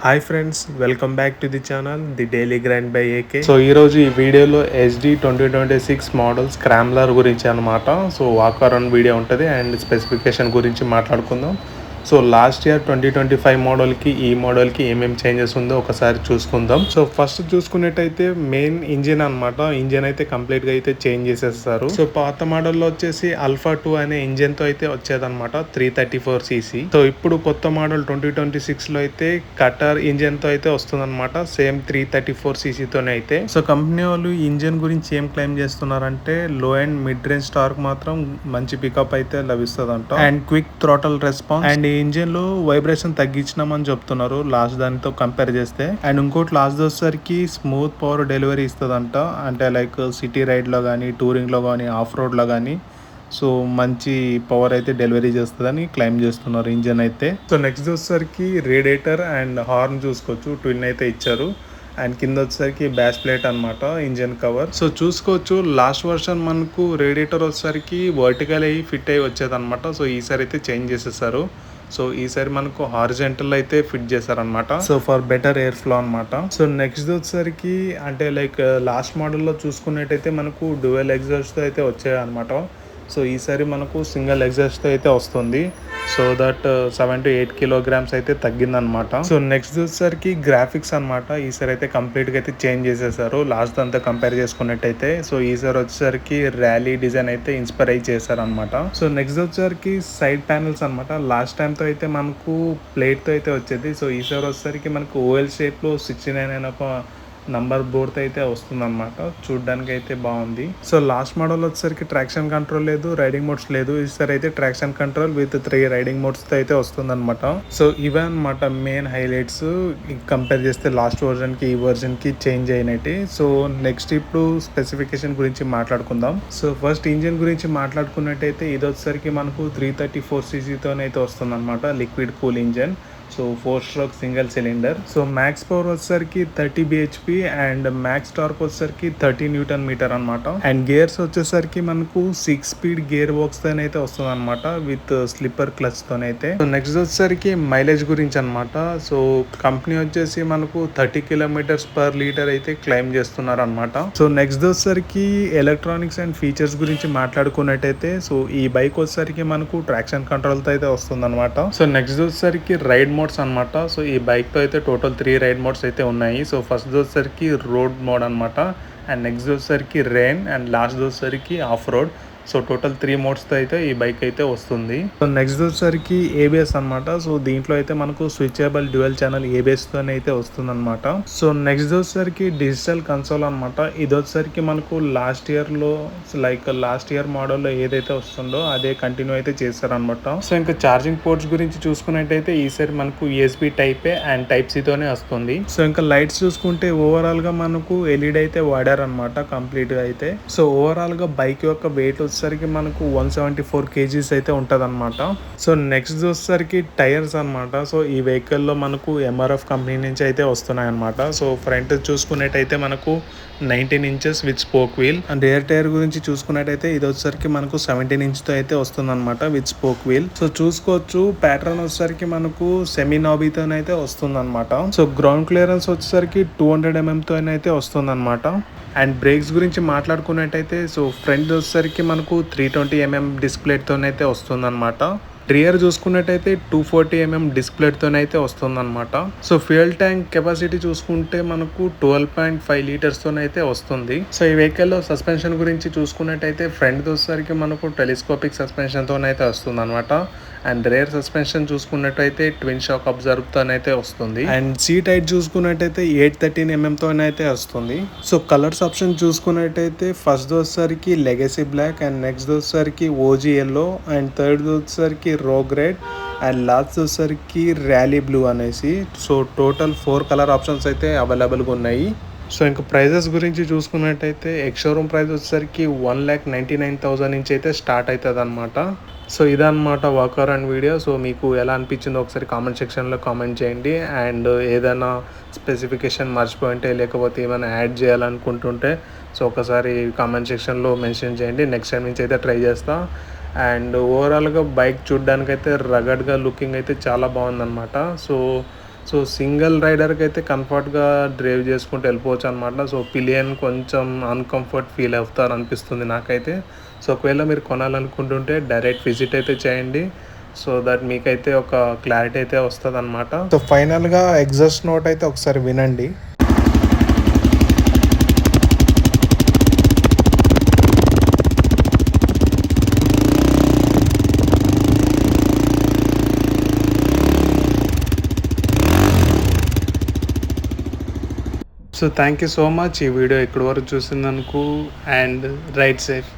Hi friends, welcome back to the channel the daily grind by AK. So ఈరోజు ఈ వీడియోలో SD 2026 model scrambler గురించి అనమాట. So walk around video ఉంటుంది and specification గురించి మాట్లాడుకుందాం. సో లాస్ట్ ఇయర్ 2025 మోడల్కి ఈ మోడల్కి ఏమేమి చేంజెస్ ఉందో ఒకసారి చూసుకుందాం. సో ఫస్ట్ చూసుకున్నట్టయితే మెయిన్ ఇంజిన్ అనమాట. ఇంజిన్ అయితే కంప్లీట్గా అయితే చేంజ్ చేసేస్తారు. సో పాత మోడల్లో వచ్చేసి ఆల్ఫా 2 అనే ఇంజిన్తో అయితే వచ్చేదన్నమాట 334cc. సో ఇప్పుడు కొత్త మోడల్ 2026లో అయితే కటర్ ఇంజిన్తో అయితే వస్తుందన్నమాట. సేమ్ 334cc తోనే అయితే. సో కంపెనీ వాళ్ళు ఇంజిన్ గురించి ఏం క్లెయిమ్ చేస్తున్నారంటే లో అండ్ మిడ్ రేంజ్ టార్క్ మాత్రం మంచి పికప్ అయితే లభిస్తుందంట and quick throttle response and ఈ ఇంజిన్ లో వైబ్రేషన్ తగ్గించినామని చెప్తున్నారు లాస్ట్ దానితో కంపేర్ చేస్తే. అండ్ ఇంకోటి లాస్ట్ వచ్చేసరికి స్మూత్ పవర్ డెలివరీ ఇస్తుందంట. అంటే లైక్ సిటీ రైడ్ లో కానీ, టూరింగ్ లో కానీ, ఆఫ్ రోడ్ లో కానీ సో మంచి పవర్ అయితే డెలివరీ చేస్తుందని క్లెయిమ్ చేస్తున్నారు ఇంజిన్ అయితే. సో నెక్స్ట్ వచ్చేసరికి రేడియేటర్ అండ్ హార్న్ చూసుకోవచ్చు, ట్విన్ అయితే ఇచ్చారు. అండ్ కింద వచ్చేసరికి బ్యాస్ ప్లేట్ అనమాట, ఇంజన్ కవర్. సో చూసుకోవచ్చు లాస్ట్ వర్షన్ మనకు రేడియేటర్ వచ్చేసరికి వర్టికల్ అయ్యి ఫిట్ అయ్యి వచ్చేదన్నమాట. సో ఈసారి అయితే చేంజ్ చేసేసారు. సో ఈసారి మనకు హారిజెంటల్ అయితే ఫిట్ చేశారనమాట. So for better air flow అనమాట. సో నెక్స్ట్ వచ్చేసరికి అంటే లైక్ లాస్ట్ మోడల్లో చూసుకున్నట్టయితే మనకు డ్యూయల్ ఎగ్జాస్ట్ అయితే వచ్చాయి అనమాట. సో ఈసారి మనకు సింగిల్ ఎగ్జాస్ట్ అయితే వస్తుంది. సో దట్ 7 to 8 kilograms అయితే తగ్గిందనమాట. సో నెక్స్ట్ వచ్చేసరికి గ్రాఫిక్స్ అనమాట. ఈసారి అయితే కంప్లీట్గా అయితే చేంజ్ చేసేసారు లాస్ట్ అంతా కంపేర్ చేసుకున్నట్టయితే. సో ఈసారి వచ్చేసరికి ర్యాలీ డిజైన్ అయితే ఇన్స్పైర్ అయ్యి చేశారనమాట. సో నెక్స్ట్ వచ్చేసరికి సైడ్ ప్యానల్స్ అనమాట. లాస్ట్ టైంతో అయితే మనకు ప్లేట్తో అయితే వచ్చేది. సో ఈసారి వచ్చేసరికి మనకు ఓఎల్ షేప్లో 69 అనే ఒక నంబర్ బోర్డ్ అయితే వస్తుంది అనమాట. చూడడానికి అయితే బాగుంది. సో లాస్ట్ మోడల్ వచ్చేసరికి ట్రాక్షన్ కంట్రోల్ లేదు, రైడింగ్ మోడ్స్ లేదు. ఈసారి అయితే traction control with 3 riding modes అయితే వస్తుంది అనమాట. సో ఇవే అనమాట మెయిన్ హైలైట్స్ కంపేర్ చేస్తే లాస్ట్ వర్జన్ కి ఈ వర్జన్ కి చేంజ్ అయినట్టు. సో నెక్స్ట్ ఇప్పుడు స్పెసిఫికేషన్ గురించి మాట్లాడుకుందాం. సో ఫస్ట్ ఇంజిన్ గురించి మాట్లాడుకున్నట్టయితే ఇది వచ్చేసరికి మనకు 334cc తోనైతే వస్తుంది అనమాట, liquid cool engine. So 4-stroke single cylinder. So max power వచ్చేసరికి 30 bhp అండ్ మ్యాక్స్ టార్క్ వచ్చేసరికి 30 Nm అనమాట. అండ్ గేర్స్ వచ్చేసరికి మనకు 6 speed గేర్ బాక్స్ తోనైతే వస్తుంది అనమాట విత్ స్లిప్పర్ క్లచ్ తోనైతే. సో నెక్స్ట్ వచ్చేసరికి మైలేజ్ గురించి అనమాట. సో కంపెనీ వచ్చేసి మనకు 30 km/L అయితే క్లెయిమ్ చేస్తున్నారు అనమాట. సో నెక్స్ట్ వచ్చేసరికి ఎలక్ట్రానిక్స్ అండ్ ఫీచర్స్ గురించి మాట్లాడుకున్నట్టయితే సో ఈ బైక్ వచ్చేసరికి మనకు ట్రాక్షన్ కంట్రోల్ తో అయితే వస్తుంది అనమాట. సో నెక్స్ట్ వచ్చేసరికి రైడ్ మోడ్స్ అనమాట. సో ఈ బైక్ తో అయితే టోటల్ 3 రైడ్ మోడ్స్ అయితే ఉన్నాయి. సో ఫస్ట్ వచ్చేసరికి రోడ్ మోడ్ అనమాట, అండ్ నెక్స్ట్ వచ్చేసరికి రెయిన్, అండ్ లాస్ట్ వచ్చేసరికి ఆఫ్ రోడ్. సో టోటల్ 3 మోడ్స్తో అయితే ఈ బైక్ అయితే వస్తుంది. సో నెక్స్ట్ వచ్చేసరికి ABS అనమాట. సో దీంట్లో అయితే మనకు స్విచబుల్ డ్యూయల్ ఛానల్ ABS-తోనే అయితే వస్తుంది అనమాట. సో నెక్స్ట్ వచ్చేసరికి డిజిటల్ కన్సోల్ అనమాట. ఇది వచ్చేసరికి మనకు లాస్ట్ ఇయర్ మోడల్లో ఏదైతే వస్తుందో అదే కంటిన్యూ అయితే చేస్తారనమాట. సో ఇంకా ఛార్జింగ్ పోర్ట్స్ గురించి చూసుకున్నట్టయితే ఈసారి మనకు USB Type A అండ్ Type-C-తోనే వస్తుంది. సో ఇంకా లైట్స్ చూసుకుంటే ఓవరాల్ గా మనకు LED అయితే వాడారనమాట కంప్లీట్ గా అయితే. సో ఓవరాల్ గా బైక్ యొక్క వెయిట్ వచ్చేసరికి మనకు 174 kgs అయితే ఉంటుంది అనమాట. సో నెక్స్ట్ వచ్చేసరికి టైర్స్ అనమాట. సో ఈ వెహికల్లో మనకు MRF కంపెనీ నుంచి అయితే వస్తున్నాయి అనమాట. సో ఫ్రంట్ చూసుకున్నట్టయితే మనకు 19 inches with spoke wheel. And rear tyre గురించి చూసుకున్నట్టయితే ఇది వచ్చేసరికి మనకు 17 inch-తో అయితే వస్తుంది అనమాట విత్ స్పోక్ వీల్. సో చూసుకోవచ్చు ప్యాటర్న్ వచ్చేసరికి మనకు సెమీ నాబీతోనైతే వస్తుంది అనమాట. సో గ్రౌండ్ క్లియరెన్స్ వచ్చేసరికి 200 mm-తో అయితే వస్తుంది అనమాట. అండ్ బ్రేక్స్ గురించి మాట్లాడుకున్నట్టయితే సో ఫ్రంట్ వచ్చేసరికి మనకు 320 mm డిస్ప్లేతోనైతే వస్తుంది అనమాట. రియర్ చూసుకున్నట్టయితే 240 mm డిస్ప్లేతోనైతే వస్తుందన్నమాట. సో ఫ్యూయల్ ట్యాంక్ కెపాసిటీ చూసుకుంటే మనకు 12.5 లీటర్స్తోనైతే వస్తుంది. సో ఈ వెహికల్లో సస్పెన్షన్ గురించి చూసుకున్నట్టయితే ఫ్రంట్ వచ్చేసరికి మనకు టెలిస్కోపిక్ సస్పెన్షన్తోనైతే వస్తుంది అనమాట. అండ్ రేర్ సస్పెన్షన్ చూసుకున్నట్టయితే ట్విన్ షాక్ అబ్జర్వ్తోనైతే వస్తుంది. అండ్ సీట్ హైట్ చూసుకున్నట్టయితే 813 mm-తోనైతే వస్తుంది. సో కలర్స్ ఆప్షన్ చూసుకున్నట్టయితే ఫస్ట్ వచ్చేసరికి లెగసీ బ్లాక్, అండ్ నెక్స్ట్ వచ్చేసరికి OG yellow, అండ్ థర్డ్ వచ్చేసరికి రోగ్ రెడ్, అండ్ లాస్ట్ వచ్చేసరికి ర్యాలీ బ్లూ అనేసి. సో టోటల్ 4 కలర్ ఆప్షన్స్ అయితే అవైలబుల్గా ఉన్నాయి. సో ఇంకా ప్రైజెస్ గురించి చూసుకున్నట్టయితే ఎక్స్ షోరూమ్ ప్రైస్ వచ్చేసరికి 1,99,000 నుంచి అయితే స్టార్ట్ అవుతుంది అనమాట. సో ఇదన్నమాట వాక్ అరౌండ్ వీడియో. సో మీకు ఎలా అనిపించిందో ఒకసారి కామెంట్ సెక్షన్లో కామెంట్ చేయండి. అండ్ ఏదైనా స్పెసిఫికేషన్ మర్చిపోయింటే లేకపోతే ఏమైనా యాడ్ చేయాలనుకుంటుంటే సో ఒకసారి కామెంట్ సెక్షన్లో మెన్షన్ చేయండి. నెక్స్ట్ టైం నుంచి అయితే ట్రై చేస్తా. అండ్ ఓవరాల్గా బైక్ చూడడానికైతే రగడ్గా లుకింగ్ అయితే చాలా బాగుందన్నమాట. సో సో సింగిల్ రైడర్కి అయితే కంఫర్ట్గా డ్రైవ్ చేసుకుంటూ వెళ్ళిపోవచ్చు అనమాట. సో పిలియన్ కొంచెం అన్కంఫర్ట్ ఫీల్ అవుతారు అనిపిస్తుంది నాకైతే. సో ఒకవేళ మీరు కొనాలనుకుంటుంటే డైరెక్ట్ విజిట్ అయితే చేయండి. సో దట్ మీకైతే ఒక క్లారిటీ అయితే వస్తుంది అనమాట. సో ఫైనల్గా ఎగ్జాస్ట్ నోట్ అయితే ఒకసారి వినండి. So thank you so much ఈ వీడియో ఇక్కడి వరకు చూసినందుకు. And right safe.